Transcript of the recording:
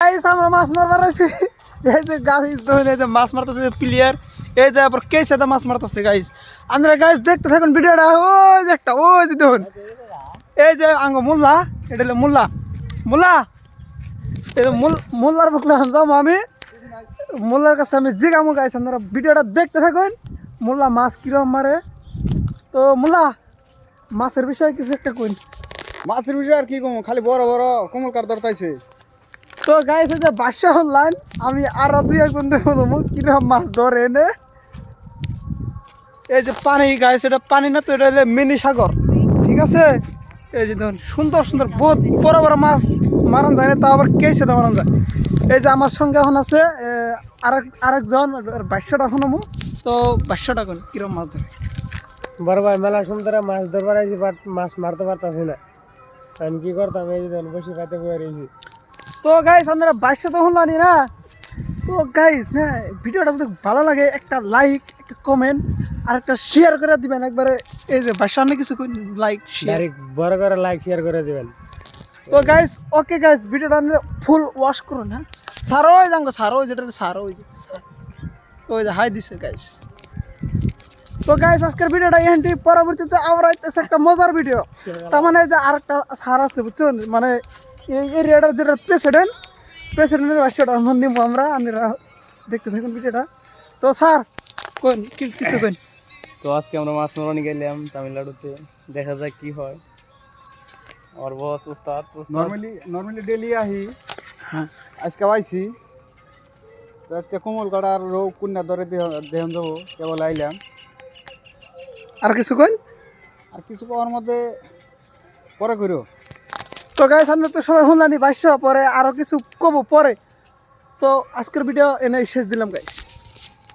Guys আমরা মাছ মারবার আছি এই যে গাছ ধরে এই যে মাছ মারতেছে প্লেয়ার এই যে আবার কে সাথে মাছ মারতেছে গাইস আমরা গাইস দেখতে থাকুন ভিডিওটা ওই যে একটা ওই যে দেখুন এই যে আঙ্গ মোল্লা এটা হলো মোল্লা মোল্লা এই মোল্লার বুকলে যাবো আমি মোল্লার কাছে আমি জিগামো গাইস আপনারা ভিডিওটা দেখতে থাকুন মোল্লা মাছ কিরকম মারে তো মোল্লা মাছের বিষয়ে কিছু একটা কইন মাছের বিষয় আর কি কম খালি বড় বড় কমল কার দরতাইছে তো গাইস এই যে বাসা হলাম আমি আর দুই একজন বলবো কিরকম মাছ ধরে এনে এই যে পানি গাইস এটা পানি না তো এটা হলো মিনি সাগর ঠিক আছে এই যে দেখুন সুন্দর সুন্দর বহুত বড় বড় মাছ মারান যায় না তা আবার কে সেটা মারান যায় এই যে আমার সঙ্গে এখন আছে আরেকজন বাসাটা এখন আমি তো বাসাটা কোন কিরকম মাছ ধরে বড় ভাই মেলা সুন্দর মাছ ধরবার আইছি বাট মাছ মারতে পারতাছি না আমি কি করতাম এই যে বসে খাইতে বয়ে রয়েছি তো গাইস আপনারা বাসা তো হলানি না তো গাইস না ভিডিওটা যদি ভালো লাগে একটা লাইক একটা কমেন্ট আর একটা শেয়ার করে দিবেন একবারে এই যে বাসা অনেক কিছু লাইক শেয়ার বড় করে লাইক শেয়ার করে দিবেন তো গাইস ওকে গাইস ভিডিওটা ফুল ওয়াশ করুন হ্যাঁ সারো ওই যাঙ্গো সারো ওই যেটা সারো ওই যে ওই যে হাই দিছে গাইস তো গাইস আজকের ভিডিওটা এখানটি পরবর্তীতে আবার আইতেছে একটা মজার ভিডিও তার মানে যে আরেকটা সার আছে বুঝছেন মানে এই এরিয়াটার যেটা প্রেসিডেন্টের বাসাটা মন দিব আমরা দেখতে থাকুন ভিডিওটা তো স্যার কোন কিছু কোন তো আজকে আমরা মাছ মারনি গেলাম তামিলনাড়ুতে দেখা যাক কি হয় আর বস উস্তাদ নরমালি ডেলি আহি হ্যাঁ আজকে আইছি তো আজকে কমল কাটা আর রোগ কুন্না ধরে দেহন যাবো কেবল আইলাম আর কিছু কোন আর কিছু পাওয়ার মধ্যে পরে করো তো গাইস আমরা তো সবাই শুনলানি বাসা পরে আরো কিছু কব পরে তো আজকের ভিডিও এনে শেষ দিলাম গাইস।